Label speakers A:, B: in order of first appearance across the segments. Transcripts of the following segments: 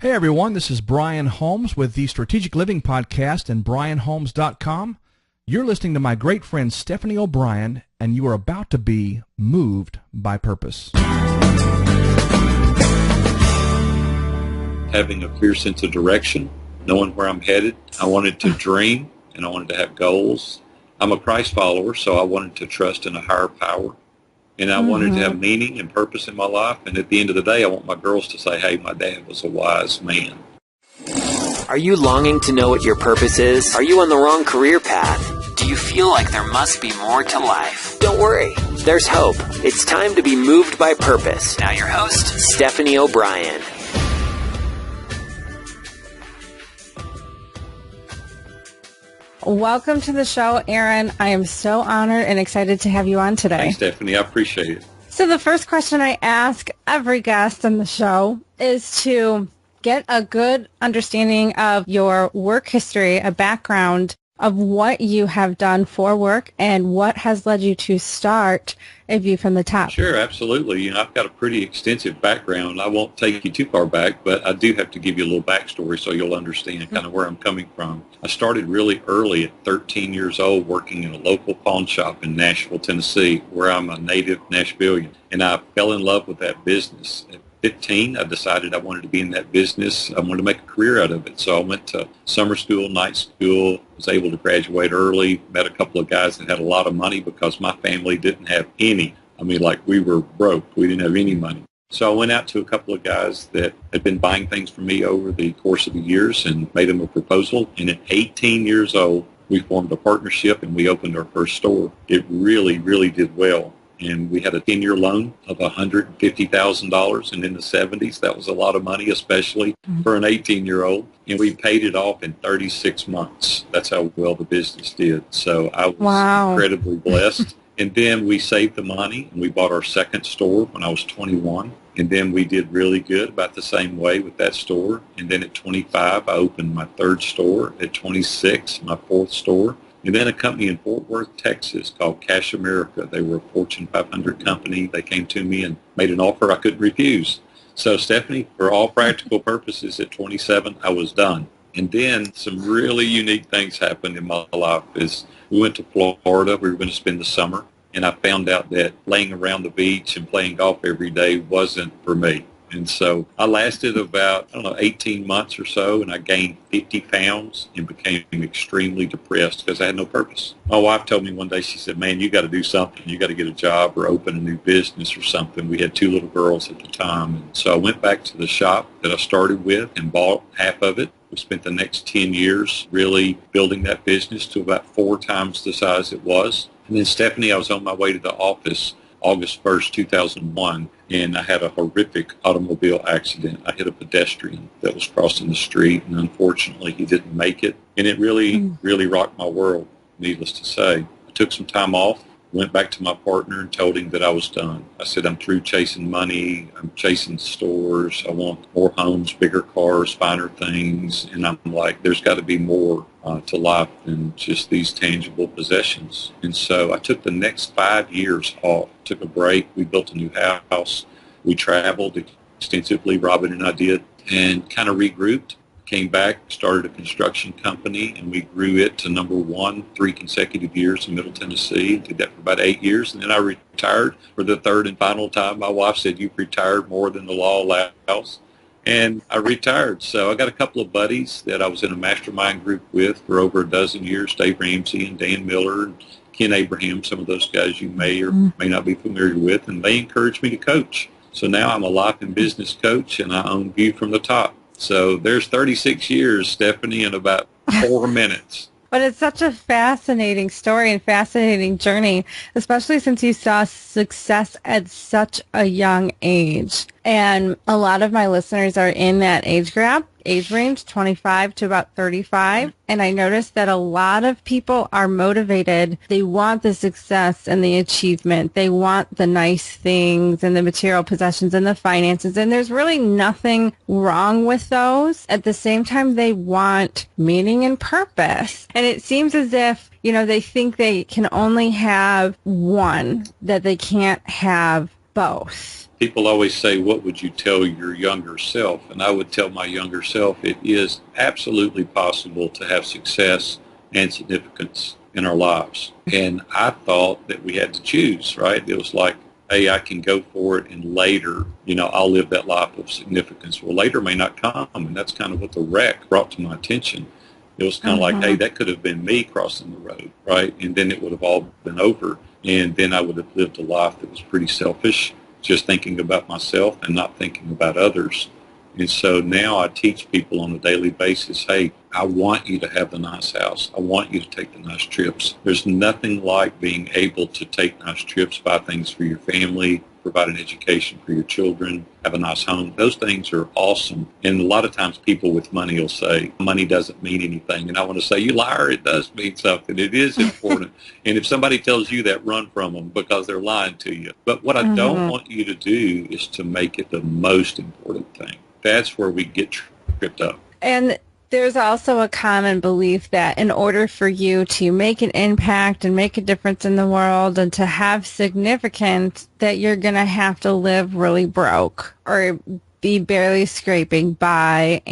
A: Hey everyone, this is Brian Holmes with the Strategic Living Podcast and BrianHolmes.com. You're listening to my great friend Stephanie O'Brien, and you are about to be moved by purpose.
B: Having a clear sense of direction, knowing where I'm headed. I wanted to dream, and I wanted to have goals. I'm a Christ follower, so I wanted to trust in a higher power. And I wanted to have meaning and purpose in my life. And at the end of the day, I want my girls to say, hey, my dad was a wise man.
C: Are you longing to know what your purpose is? Are you on the wrong career path? Do you feel like there must be more to life? Don't worry. There's hope. It's time to be moved by purpose. Now your host, Stephanie O'Brien.
D: Welcome to the show, Aaron. I am so honored and excited to have you on today.
B: Thanks, Stephanie. I appreciate it.
D: So the first question I ask every guest on the show is to get a good understanding of your work history, a background of what you have done for work and what has led you to start A View from the Top.
B: Sure, absolutely. I've got a pretty extensive background. I won't take you too far back, but I do have to give you a little backstory so you'll understand kind of where I'm coming from. I started really early at 13 years old working in a local pawn shop in Nashville, Tennessee, where I'm a native Nashvilleian, and I fell in love with that business. At 15, I decided I wanted to be in that business. I wanted to make a career out of it. So I went to summer school, night school, was able to graduate early, met a couple of guys that had a lot of money because my family didn't have any. We were broke. We didn't have any money. So I went out to a couple of guys that had been buying things from me over the course of the years and made them a proposal. And at 18 years old, we formed a partnership and we opened our first store. It really, really did well. And we had a 10-year loan of $150,000. And in the 70s, that was a lot of money, especially for an 18-year-old. And we paid it off in 36 months. That's how well the business did. So I was incredibly blessed. And then we saved the money, and we bought our second store when I was 21. And then we did really good about the same way with that store. And then at 25, I opened my third store. At 26, my fourth store. And then a company in Fort Worth, Texas called Cash America. They were a Fortune 500 company. They came to me and made an offer I couldn't refuse. So, Stephanie, for all practical purposes, at 27, I was done. And then some really unique things happened in my life. Is we went to Florida. We were going to spend the summer. And I found out that laying around the beach and playing golf every day wasn't for me. And so I lasted about, 18 months or so, and I gained 50 pounds and became extremely depressed because I had no purpose. My wife told me one day, she said, man, you got to do something. You got to get a job or open a new business or something. We had 2 little girls at the time. And so I went back to the shop that I started with and bought half of it. We spent the next 10 years really building that business to about 4 times the size it was. And then, Stephanie, I was on my way to the office August 1st, 2001, and I had a horrific automobile accident. I hit a pedestrian that was crossing the street, and unfortunately he didn't make it. And it really, really rocked my world, needless to say. I took some time off, went back to my partner and told him that I was done. I said, I'm through chasing money. I'm chasing stores. I want more homes, bigger cars, finer things. And I'm like, there's got to be more to life than just these tangible possessions. And so I took the next 5 years off, took a break. We built a new house. We traveled extensively, Robin and I did, and kind of regrouped. Came back, started a construction company, and we grew it to number 1 3 consecutive years in Middle Tennessee. Did that for about 8 years, and then I retired for the third and final time. My wife said, you've retired more than the law allows. And I retired. So I got a couple of buddies that I was in a mastermind group with for over a dozen years, Dave Ramsey and Dan Miller and Ken Abraham, some of those guys you may or may not be familiar with, and they encouraged me to coach. So now I'm a life and business coach, and I own View from the Top. So there's 36 years, Stephanie, in about 4 minutes.
D: But it's such a fascinating story and fascinating journey, especially since you saw success at such a young age. And a lot of my listeners are in that age range, 25 to about 35. And I noticed that a lot of people are motivated. They want the success and the achievement. They want the nice things and the material possessions and the finances. And there's really nothing wrong with those. At the same time, they want meaning and purpose. And it seems as if, they think they can only have one, that they can't have both.
B: People always say, what would you tell your younger self? And I would tell my younger self, it is absolutely possible to have success and significance in our lives. And I thought that we had to choose, right? It was like, hey, I can go for it, and later, I'll live that life of significance. Well, later may not come, and that's kind of what the wreck brought to my attention. It was kind of like, hey, that could have been me crossing the road, right? And then it would have all been over, and then I would have lived a life that was pretty selfish, just thinking about myself and not thinking about others. And so now I teach people on a daily basis, hey, I want you to have the nice house. I want you to take the nice trips. There's nothing like being able to take nice trips, buy things for your family, provide an education for your children, have a nice home. Those things are awesome. And a lot of times people with money will say, money doesn't mean anything. And I want to say, you liar, it does mean something. It is important. And if somebody tells you that, run from them because they're lying to you. But what I don't want you to do is to make it the most important thing. That's where we get tripped up.
D: And there's also a common belief that in order for you to make an impact and make a difference in the world and to have significance, that you're going to have to live really broke or be barely scraping by,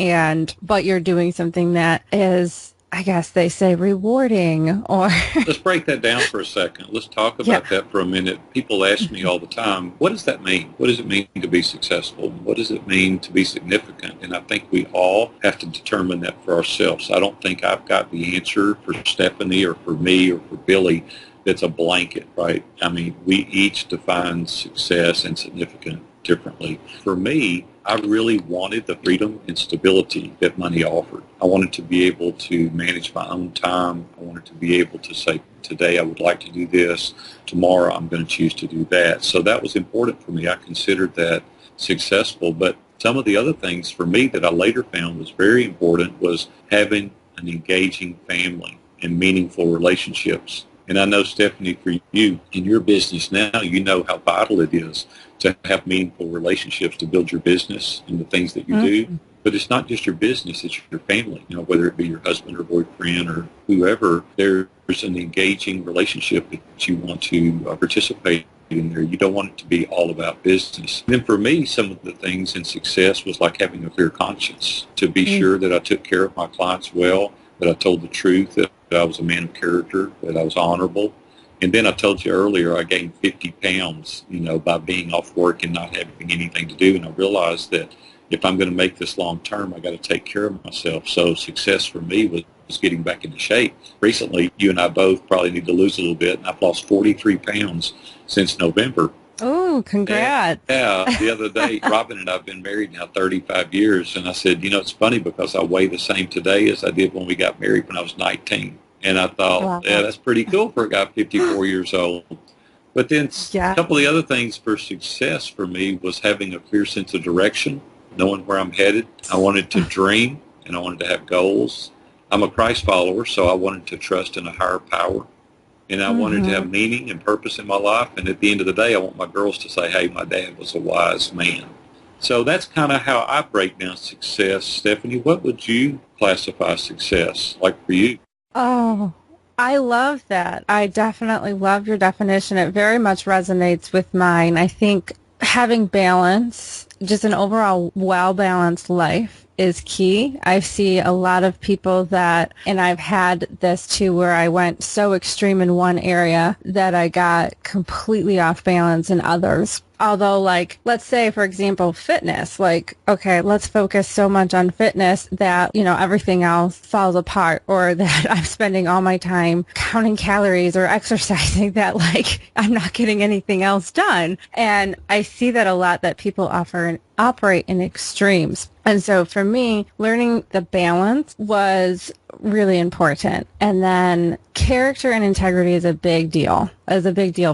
D: but you're doing something that is, I guess they say, rewarding. Or
B: let's break that down for a second. Let's talk about that for a minute. People ask me all the time, what does that mean? What does it mean to be successful? What does it mean to be significant? And I think we all have to determine that for ourselves. I don't think I've got the answer for Stephanie or for me or for Billy that's a blanket, right? I mean, we each define success and significant differently. For me, I really wanted the freedom and stability that money offered. I wanted to be able to manage my own time. I wanted to be able to say, today I would like to do this. Tomorrow I'm going to choose to do that. So that was important for me. I considered that successful. But some of the other things for me that I later found was very important was having an engaging family and meaningful relationships. And I know, Stephanie, for you, in your business now, you know how vital it is to have meaningful relationships to build your business and the things that you do. But it's not just your business, it's your family. Whether it be your husband or boyfriend or whoever, there's an engaging relationship that you want to participate in there. You don't want it to be all about business. And then for me, some of the things in success was like having a clear conscience, to be sure that I took care of my clients well, that I told the truth, that I was a man of character, that I was honorable. And then I told you earlier, I gained 50 pounds, by being off work and not having anything to do. And I realized that if I'm going to make this long term, I got to take care of myself. So success for me was getting back into shape. Recently, you and I both probably need to lose a little bit. And I've lost 43 pounds since November.
D: Oh, congrats.
B: Yeah, the other day, Robin and I have been married now 35 years. And I said, it's funny because I weigh the same today as I did when we got married when I was 19. And I thought, wow, that's pretty cool for a guy 54 years old. But then a couple of the other things for success for me was having a clear sense of direction, knowing where I'm headed. I wanted to dream, and I wanted to have goals. I'm a Christ follower, so I wanted to trust in a higher power. And I wanted to have meaning and purpose in my life. And at the end of the day, I want my girls to say, hey, my dad was a wise man. So that's kind of how I break down success. Stephanie, what would you classify success like for you?
D: Oh, I love that. I definitely love your definition. It very much resonates with mine. I think having balance, just an overall well-balanced life, is key. I see a lot of people that, and I've had this too, where I went so extreme in one area that I got completely off balance in others. Although, let's say, for example, fitness, okay, let's focus so much on fitness that, everything else falls apart, or that I'm spending all my time counting calories or exercising that, I'm not getting anything else done. And I see that a lot, that people operate in extremes. And so for me, learning the balance was really important. And then character and integrity is a big deal.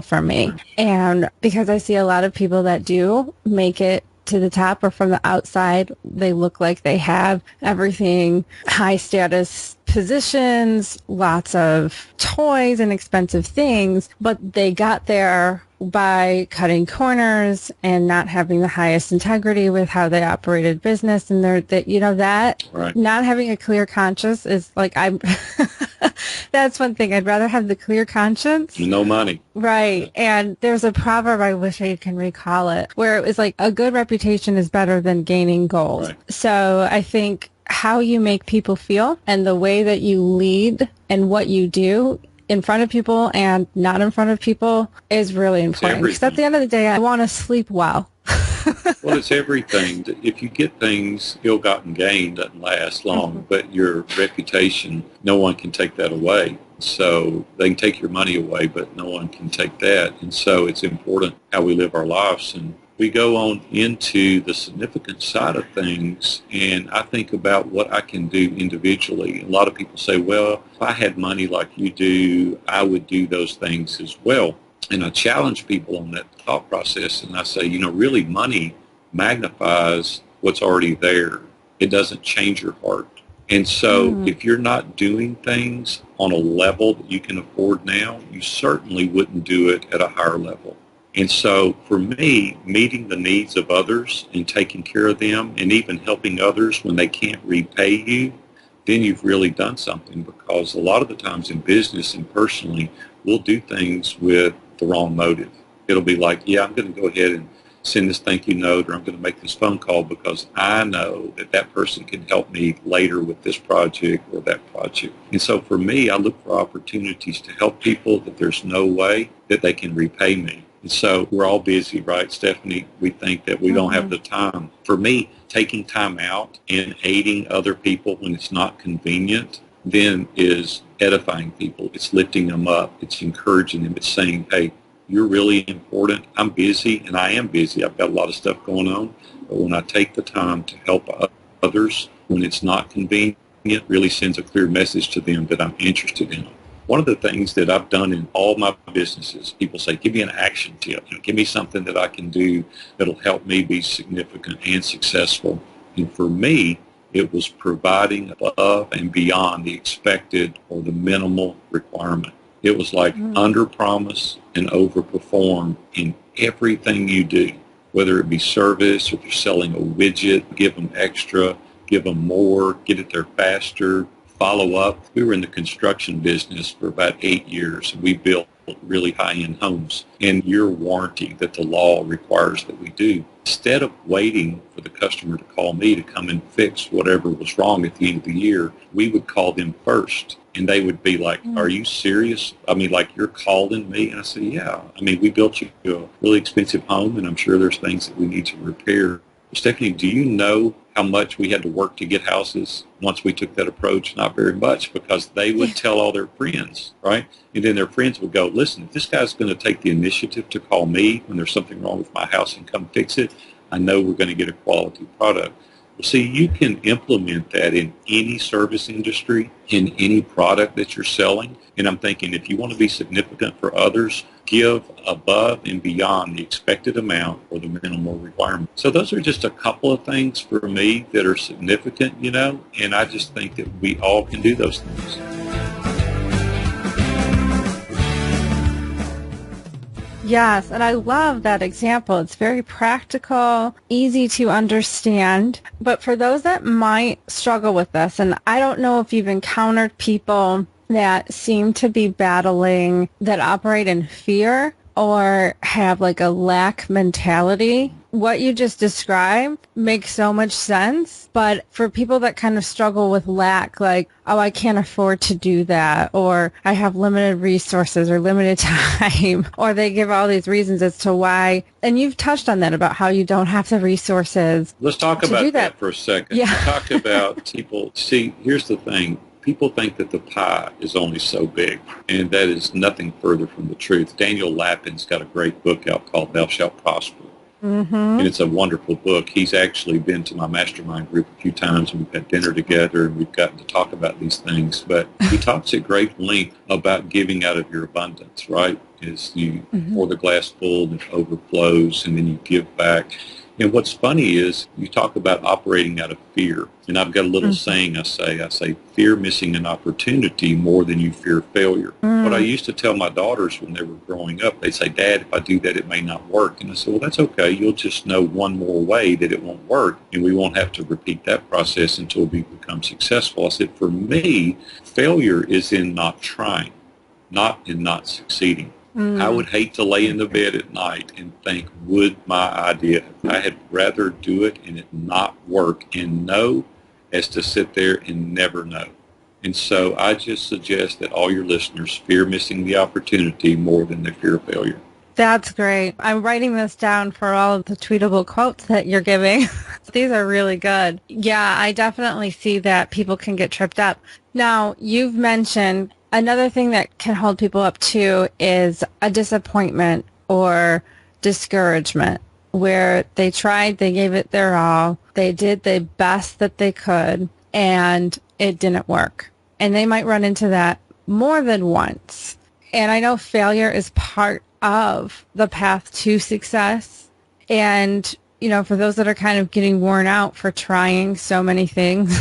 D: For me. And because I see a lot of people that do make it to the top, or from the outside, they look like they have everything, high status positions, lots of toys and expensive things, but they got there by cutting corners and not having the highest integrity with how they operated business. And that
B: Right.
D: not having a clear conscience is like, that's one thing. I'd rather have the clear conscience.
B: No money.
D: Right. And there's a proverb, I wish I can recall it, where it was like, a good reputation is better than gaining gold.
B: Right.
D: So I think how you make people feel and the way that you lead and what you do in front of people and not in front of people is really important. Because at the end of the day, I want to sleep well.
B: Well, it's everything. If you get things ill-gotten gain, doesn't last long, but your reputation, no one can take that away. So they can take your money away, but no one can take that. And so it's important how we live our lives. And we go on into the significant side of things, and I think about what I can do individually. A lot of people say, well, if I had money like you do, I would do those things as well. And I challenge people on that thought process, and I say, really money magnifies what's already there. It doesn't change your heart. And so if you're not doing things on a level that you can afford now, you certainly wouldn't do it at a higher level. And so for me, meeting the needs of others and taking care of them and even helping others when they can't repay you, then you've really done something, because a lot of the times in business and personally, we'll do things with the wrong motive. It'll be like, yeah, I'm going to go ahead and send this thank you note, or I'm going to make this phone call because I know that that person can help me later with this project or that project. And so for me, I look for opportunities to help people that there's no way that they can repay me. And so we're all busy, right, Stephanie? We think that we don't have the time. For me, taking time out and aiding other people when it's not convenient then is edifying people. It's lifting them up. It's encouraging them. It's saying, hey, you're really important. I'm busy, and I am busy. I've got a lot of stuff going on. But when I take the time to help others when it's not convenient, it really sends a clear message to them that I'm interested in them. One of the things that I've done in all my businesses, people say, give me an action tip. Give me something that I can do that'll help me be significant and successful. And for me, it was providing above and beyond the expected or the minimal requirement. It was like under-promise and over-perform in everything you do, whether it be service or if you're selling a widget, give them extra, give them more, get it there faster, follow up. We were in the construction business for about 8 years. We built really high-end homes, and your warranty that the law requires that we do. Instead of waiting for the customer to call me to come and fix whatever was wrong at the end of the year, we would call them first. And they would be like, are you serious? I mean, like, you're calling me? And I said, yeah. I mean, we built you a really expensive home, and I'm sure there's things that we need to repair. Stephanie, do you know how much we had to work to get houses once we took that approach? Not very much, because they would tell all their friends, right? And then their friends would go, listen, if this guy's going to take the initiative to call me when there's something wrong with my house and come fix it, I know we're going to get a quality product. Well, see, you can implement that in any service industry, in any product that you're selling. And I'm thinking, if you want to be significant for others, give above and beyond the expected amount or the minimal requirement. So those are just a couple of things for me that are significant, and I just think that we all can do those things.
D: Yes, and I love that example. It's very practical, easy to understand. But for those that might struggle with this, and I don't know if you've encountered people that seem to be battling, that operate in fear or have like a lack mentality. What you just described makes so much sense. But for people that kind of struggle with lack, like, oh, I can't afford to do that, or I have limited resources or limited time, or they give all these reasons as to why. And you've touched on that about how you don't have the resources.
B: Let's talk about that for a second.
D: Yeah.
B: Talk about people. See, here's the thing. People think that the pie is only so big, and that is nothing further from the truth. Daniel Lappin's got a great book out called Thou Shalt Prosper. And it's a wonderful book. He's actually been to my mastermind group a few times, and we've had dinner together, and we've gotten to talk about these things. But he talks at great length about giving out of your abundance, right? Is you pour the glass full and it overflows, and then you give back. And what's funny is you talk about operating out of fear. And I've got a little saying I say, fear missing an opportunity more than you fear failure. What I used to tell my daughters when they were growing up, they'd say, Dad, if I do that, it may not work. And I said, well, that's okay. You'll just know one more way that it won't work, and we won't have to repeat that process until we become successful. I said, for me, failure is in not trying, not in not succeeding. I would hate to lay in the bed at night and think, would my idea, I had rather do it and it not work and know as to sit there and never know. And so I just suggest that all your listeners fear missing the opportunity more than they fear failure.
D: That's great. I'm writing this down for all of the tweetable quotes that you're giving. These are really good. Yeah, I definitely see that people can get tripped up. Now, you've mentioned another thing that can hold people up too is a disappointment or discouragement where they tried, they gave it their all, they did the best that they could, and it didn't work. And they might run into that more than once. And I know failure is part of the path to success. And, you know, for those that are kind of getting worn out for trying so many things.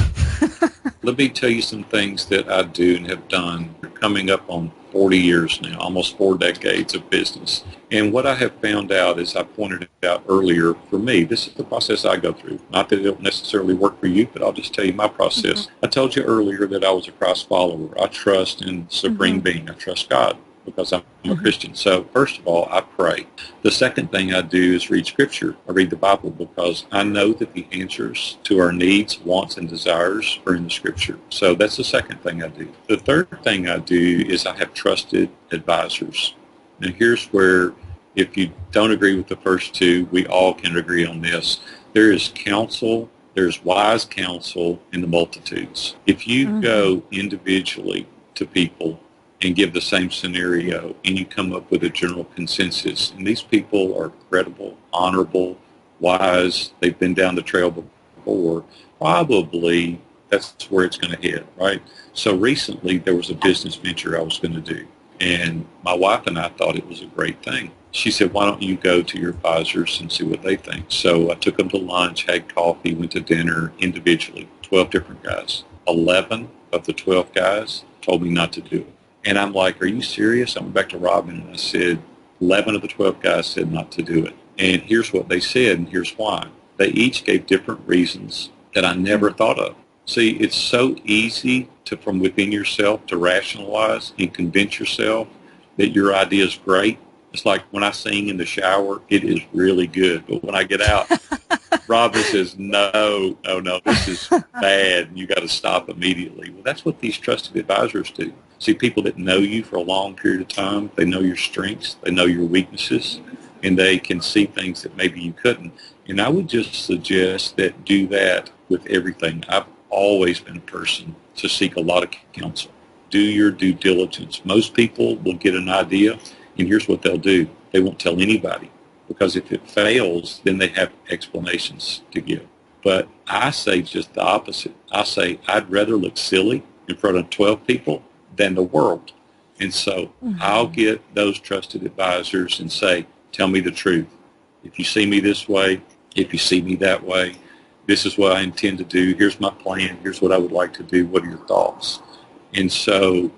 B: Let me tell you some things that I do and have done. We're coming up on 40 years now, almost 4 decades of business. And what I have found out, as I pointed out earlier, for me, this is the process I go through. Not that it'll necessarily work for you, but I'll just tell you my process. I told you earlier that I was a Christ follower. I trust in Supreme Being. I trust God because I'm a Christian. So first of all, I pray. The second thing I do is read Scripture. I read the Bible because I know that the answers to our needs, wants, and desires are in the Scripture. So that's the second thing I do. The third thing I do is I have trusted advisors. Now here's where, if you don't agree with the first two, we all can agree on this. There is counsel, there's wise counsel in the multitudes. If you go individually to people and give the same scenario and you come up with a general consensus, and these people are credible, honorable, wise, they've been down the trail before, probably that's where it's going to head, right? So recently there was a business venture I was going to do, and my wife and I thought it was a great thing. She said, why don't you go to your advisors and see what they think? So I took them to lunch, had coffee, went to dinner individually, 12 different guys. 11 of the 12 guys told me not to do it. And I'm like, are you serious? I went back to Robin and I said, 11 of the 12 guys said not to do it. And here's what they said, and here's why. They each gave different reasons that I never thought of. See, it's so easy to, from within yourself, to rationalize and convince yourself that your idea is great. It's like when I sing in the shower, it is really good. But when I get out, Robin says, no, this is bad. You got to stop immediately. Well, that's what these trusted advisors do. See, people that know you for a long period of time, they know your strengths, they know your weaknesses, and they can see things that maybe you couldn't. And I would just suggest that do that with everything. I've always been a person to seek a lot of counsel. Do your due diligence. Most people will get an idea, and here's what they'll do. They won't tell anybody, because if it fails, then they have explanations to give. But I say just the opposite. I say I'd rather look silly in front of 12 people than the world. And so I'll get those trusted advisors and say, tell me the truth. If you see me this way, if you see me that way, this is what I intend to do. Here's my plan. Here's what I would like to do. What are your thoughts? And so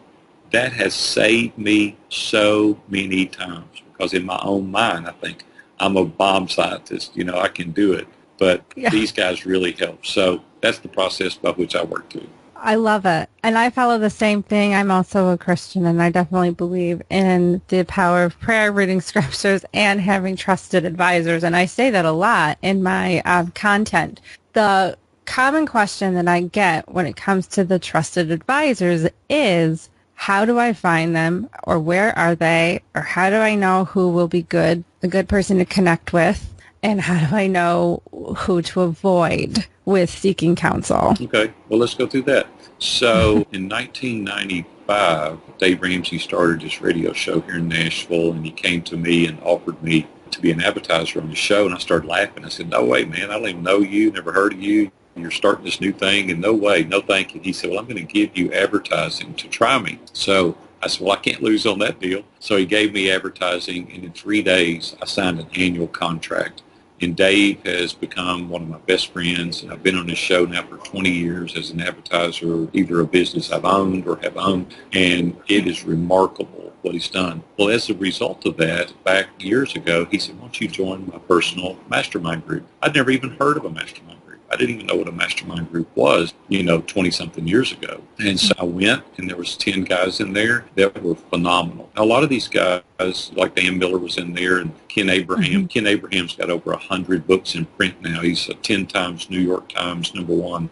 B: that has saved me so many times, because in my own mind, I think I'm a bomb scientist. You know, I can do it. But these guys really help. So that's the process by which I work through.
D: I love it. And I follow the same thing. I'm also a Christian, and I definitely believe in the power of prayer, reading scriptures, and having trusted advisors. And I say that a lot in my content. The common question that I get when it comes to the trusted advisors is, how do I find them, or where are they, or how do I know who will be a good person to connect with, and how do I know who to avoid with seeking counsel?
B: Okay, well, let's go through that. So in 1995, Dave Ramsey started this radio show here in Nashville, and he came to me and offered me to be an advertiser on the show, and I started laughing. I said, no way, man, I don't even know you, never heard of you. You're starting this new thing, and no way, no thank you. He said, well, I'm going to give you advertising to try me. So I said, well, I can't lose on that deal. So he gave me advertising, and in 3 days, I signed an annual contract. And Dave has become one of my best friends. I've been on his show now for 20 years as an advertiser, either a business I've owned or have owned, and it is remarkable what he's done. Well, as a result of that, back years ago, he said, why don't you join my personal mastermind group? I'd never even heard of a mastermind group. I didn't even know what a mastermind group was, 20-something years ago. And so I went, and there was 10 guys in there that were phenomenal. Now, a lot of these guys, like Dan Miller was in there, and Ken Abraham. Ken Abraham's got over 100 books in print now. He's a 10 times New York Times #1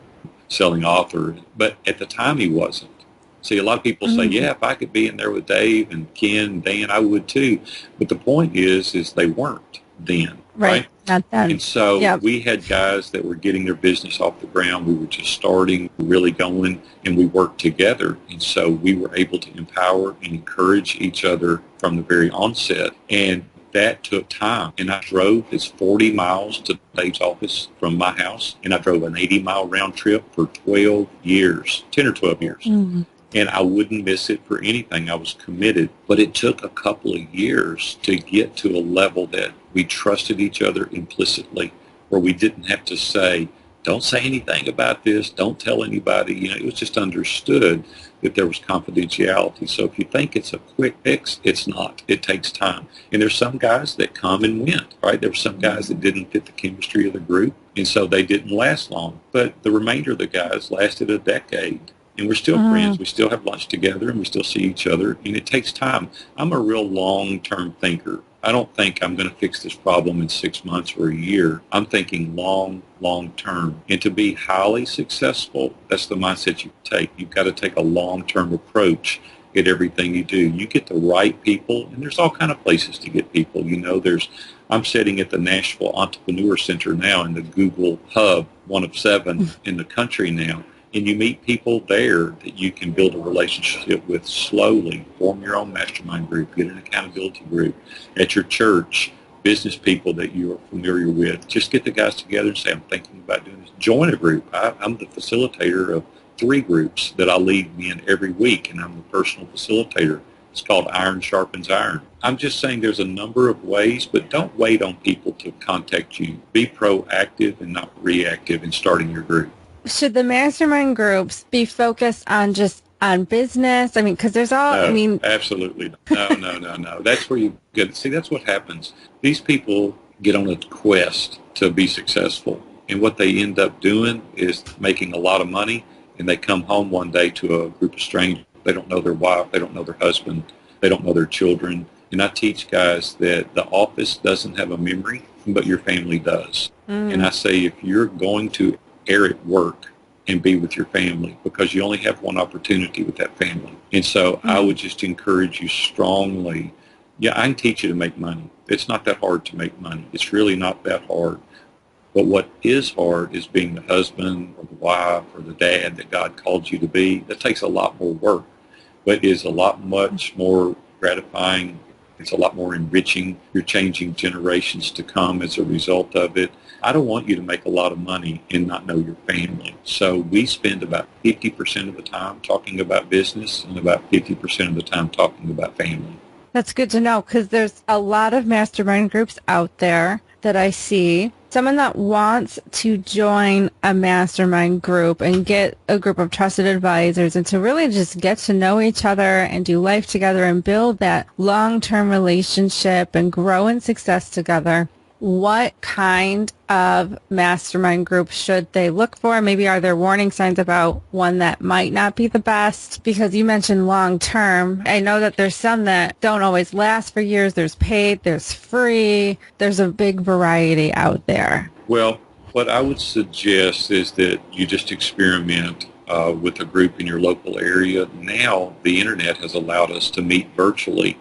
B: selling author. But at the time, he wasn't. See, a lot of people say, yeah, if I could be in there with Dave and Ken and Dan, I would too. But the point is they weren't then. Right.
D: Not then.
B: And so we had guys that were getting their business off the ground. We were just starting, really going, and we worked together. And so we were able to empower and encourage each other from the very onset. And that took time. And I drove this 40 miles to Dave's office from my house, and I drove an 80-mile round trip for 12 years, 10 or 12 years. Mm-hmm. And I wouldn't miss it for anything. I was committed. But it took a couple of years to get to a level that we trusted each other implicitly, where we didn't have to say, don't say anything about this, don't tell anybody. It was just understood that there was confidentiality. So if you think it's a quick fix, it's not. It takes time. And there's some guys that come and went, right? There were some guys that didn't fit the chemistry of the group, and so they didn't last long. But the remainder of the guys lasted a decade. And we're still friends. We still have lunch together, and we still see each other. And it takes time. I'm a real long-term thinker. I don't think I'm going to fix this problem in 6 months or a year. I'm thinking long-term. And to be highly successful, that's the mindset you take. You've got to take a long-term approach at everything you do. You get the right people, and there's all kind of places to get people. I'm sitting at the Nashville Entrepreneur Center now in the Google Hub, one of 7 in the country now. And you meet people there that you can build a relationship with slowly. Form your own mastermind group. Get an accountability group. At your church, business people that you are familiar with. Just get the guys together and say, I'm thinking about doing this. Join a group. I'm the facilitator of 3 groups that I lead in every week, and I'm the personal facilitator. It's called Iron Sharpens Iron. I'm just saying there's a number of ways, but don't wait on people to contact you. Be proactive and not reactive in starting your group.
D: Should the mastermind groups be focused on business? Because there's all,
B: Absolutely. No. That's where you get, see, that's what happens. These people get on a quest to be successful. And what they end up doing is making a lot of money, and they come home one day to a group of strangers. They don't know their wife. They don't know their husband. They don't know their children. And I teach guys that the office doesn't have a memory, but your family does. And I say, if you're going to at work and be with your family, because you only have one opportunity with that family. And so I would just encourage you strongly. Yeah, I can teach you to make money. It's not that hard to make money. It's really not that hard. But what is hard is being the husband or the wife or the dad that God called you to be. That takes a lot more work, but is a lot much more gratifying. It's a lot more enriching. You're changing generations to come as a result of it. I don't want you to make a lot of money and not know your family. So we spend about 50% of the time talking about business and about 50% of the time talking about family.
D: That's good to know, because there's a lot of mastermind groups out there that I see. Someone that wants to join a mastermind group and get a group of trusted advisors and to really just get to know each other and do life together and build that long-term relationship and grow in success together. What kind of mastermind group should they look for? Maybe are there warning signs about one that might not be the best? Because you mentioned long term. I know that there's some that don't always last for years. There's paid, there's free. There's a big variety out there.
B: Well, what I would suggest is that you just experiment with a group in your local area. Now the internet has allowed us to meet virtually,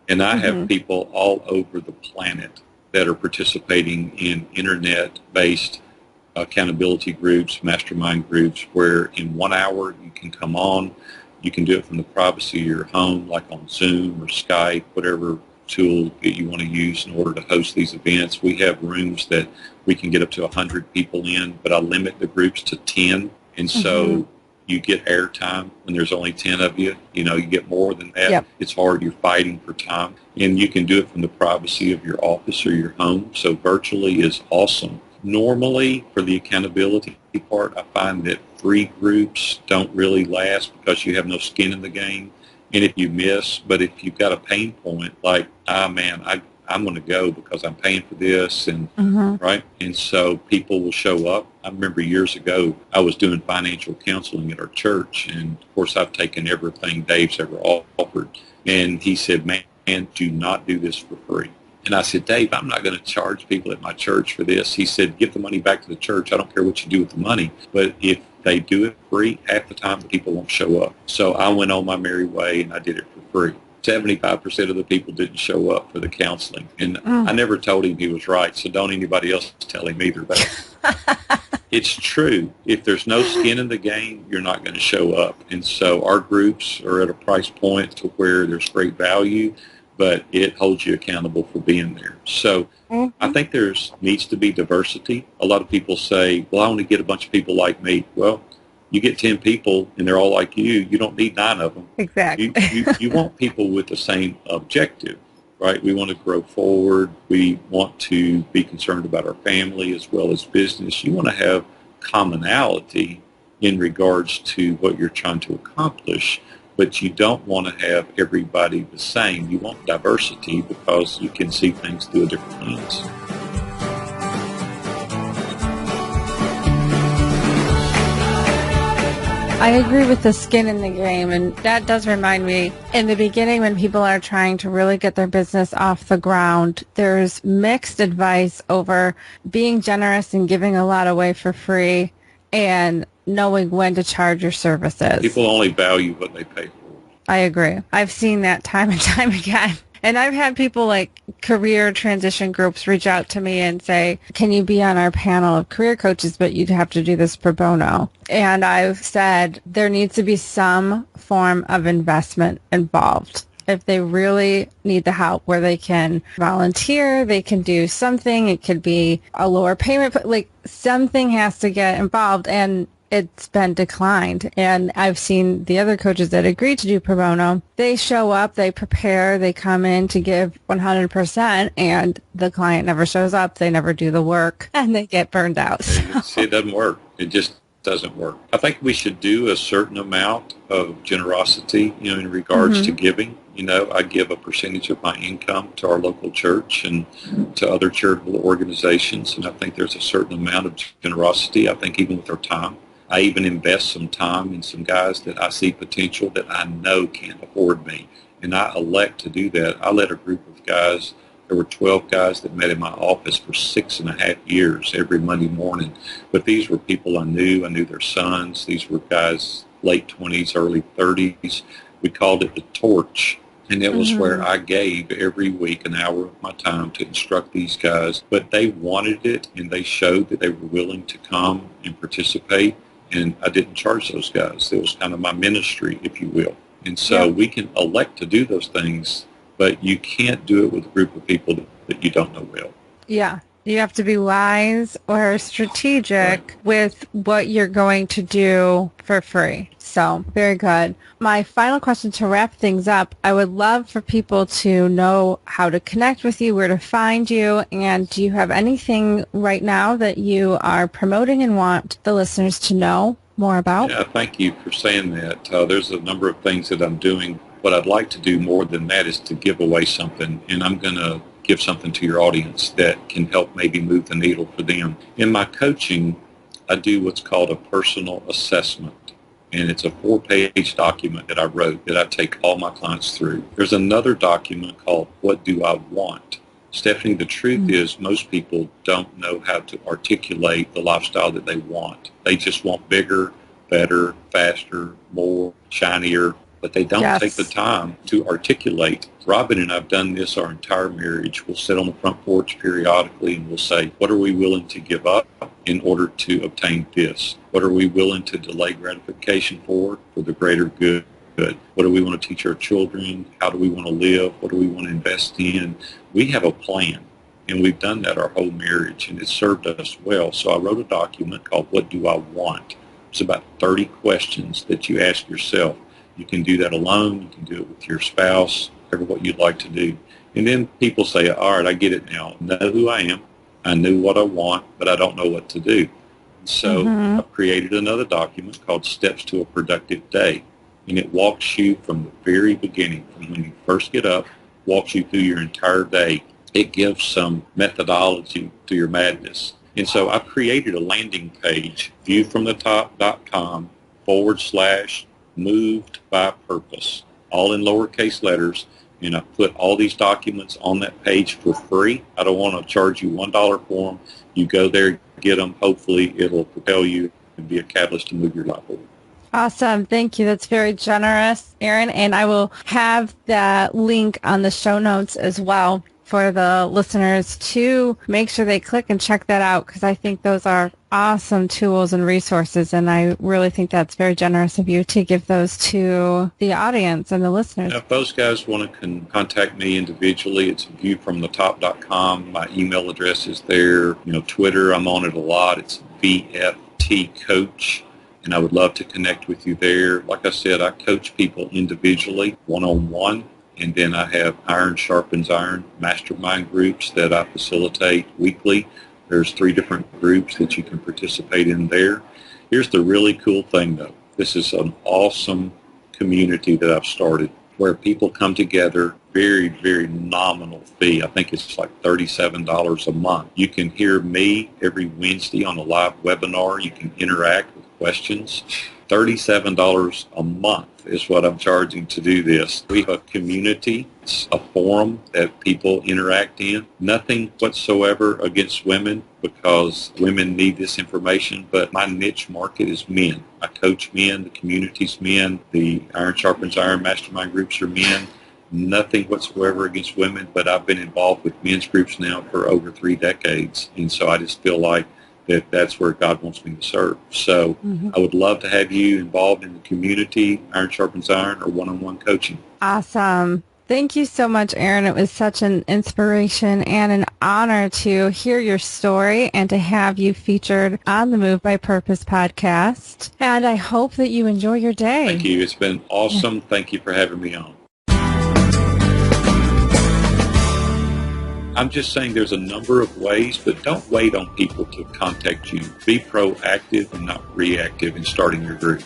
B: and I have people all over the planet that are participating in internet-based accountability groups, mastermind groups, where in 1 hour you can come on. You can do it from the privacy of your home, like on Zoom or Skype, whatever tool that you want to use in order to host these events. We have rooms that we can get up to 100 people in, but I limit the groups to 10. And so you get airtime when there's only 10 of you. You know, you get more than that.
D: Yep.
B: It's hard. You're fighting for time. And you can do it from the privacy of your office or your home. So virtually is awesome. Normally, for the accountability part, I find that free groups don't really last because you have no skin in the game. And if you miss, but if you've got a pain point, like, I'm going to go because I'm paying for this, and right? And so people will show up. I remember years ago, I was doing financial counseling at our church, and of course I've taken everything Dave's ever offered. And he said, man, do not do this for free. And I said, Dave, I'm not going to charge people at my church for this. He said, give the money back to the church. I don't care what you do with the money. But if they do it free, half the time the people won't show up. So I went on my merry way and I did it for free. 75% of the people didn't show up for the counseling. And I never told him he was right, so don't anybody else tell him either. But it's true. If there's no skin in the game, you're not going to show up. And so our groups are at a price point to where there's great value, but it holds you accountable for being there. So I think needs to be diversity. A lot of people say, well, I want to get a bunch of people like me. Well, you get 10 people and they're all like you don't need 9 of them.
D: Exactly.
B: You want people with the same objective, right? We want to grow forward. We want to be concerned about our family as well as business. You want to have commonality in regards to what you're trying to accomplish, but you don't want to have everybody the same. You want diversity because you can see things through a different lens.
D: I agree with the skin in the game, and that does remind me, in the beginning when people are trying to really get their business off the ground, there's mixed advice over being generous and giving a lot away for free and knowing when to charge your services.
B: People only value what they pay for.
D: I agree. I've seen that time and time again. And I've had people like career transition groups reach out to me and say, can you be on our panel of career coaches, but you'd have to do this pro bono. And I've said there needs to be some form of investment involved. If they really need the help where they can volunteer, they can do something. It could be a lower payment, but like something has to get involved. And it's been declined. And I've seen the other coaches that agreed to do pro bono, they show up, they prepare, they come in to give 100%, and the client never shows up, they never do the work, and they get burned out. So.
B: See, it doesn't work. It just doesn't work. I think we should do a certain amount of generosity, in regards to giving. I give a percentage of my income to our local church and to other charitable organizations, and I think there's a certain amount of generosity. I think even with our time. I even invest some time in some guys that I see potential that I know can't afford me, and I elect to do that. I led a group of guys. There were 12 guys that met in my office for 6.5 years every Monday morning, but these were people I knew. I knew their sons. These were guys late 20s, early 30s. We called it the torch, and it was where I gave every week an hour of my time to instruct these guys, but they wanted it, and they showed that they were willing to come and participate. And I didn't charge those guys. It was kind of my ministry, if you will. And so we can elect to do those things, but you can't do it with a group of people that you don't know well.
D: Yeah. You have to be wise or strategic with what you're going to do for free. So, very good. My final question to wrap things up, I would love for people to know how to connect with you, where to find you, and do you have anything right now that you are promoting and want the listeners to know more about?
B: Yeah, thank you for saying that. There's a number of things that I'm doing. What I'd like to do more than that is to give away something, and I'm going to give something to your audience that can help maybe move the needle for them. In my coaching, I do what's called a personal assessment, and it's a 4-page document that I wrote that I take all my clients through. There's another document called What Do I Want? Stephanie, the truth is most people don't know how to articulate the lifestyle that they want. They just want bigger, better, faster, more, shinier, but they don't take the time to articulate. Robin and I have done this our entire marriage. We'll sit on the front porch periodically and we'll say, what are we willing to give up in order to obtain this? What are we willing to delay gratification for the greater good? What do we want to teach our children? How do we want to live? What do we want to invest in? We have a plan, and we've done that our whole marriage, and it served us well. So I wrote a document called What Do I Want? It's about 30 questions that you ask yourself. You can do that alone. You can do it with your spouse, whatever what you'd like to do. And then people say, all right, I get it now. I know who I am. I know what I want, but I don't know what to do. So I've created another document called Steps to a Productive Day. And it walks you from the very beginning, from when you first get up, walks you through your entire day. It gives some methodology to your madness. And so I've created a landing page, viewfromthetop.com/moved by purpose, all in lowercase letters. And I put all these documents on that page for free. I don't want to charge you $1 for them. You go there, get them. Hopefully it'll propel you and be a catalyst to move your life forward.
D: Awesome. Thank you. That's very generous, Aaron. And I will have that link on the show notes as well for the listeners to make sure they click and check that out, because I think those are awesome tools and resources. And I really think that's very generous of you to give those to the audience and the listeners.
B: Now, if those guys want to contact me individually, it's viewfromthetop.com. My email address is there. Twitter, I'm on it a lot. It's VFT Coach. And I would love to connect with you there. Like I said, I coach people individually, one-on-one, and then I have Iron Sharpens Iron mastermind groups that I facilitate weekly. There's 3 different groups that you can participate in there. Here's the really cool thing, though. This is an awesome community that I've started where people come together, very, very nominal fee. I think it's like $37 a month. You can hear me every Wednesday on a live webinar. You can interact with questions. $37 a month is what I'm charging to do this. We have a community. It's a forum that people interact in. Nothing whatsoever against women, because women need this information, but my niche market is men. I coach men, the community's men, the Iron Sharpens Iron mastermind groups are men. Nothing whatsoever against women, but I've been involved with men's groups now for over 3 decades, and so I just feel like that's where God wants me to serve. So I would love to have you involved in the community, Iron Sharpens Iron, or one-on-one coaching.
D: Awesome. Thank you so much, Aaron. It was such an inspiration and an honor to hear your story and to have you featured on the Move by Purpose podcast. And I hope that you enjoy your day.
B: Thank you. It's been awesome. Thank you for having me on. I'm just saying there's a number of ways, but don't wait on people to contact you. Be proactive and not reactive in starting your group.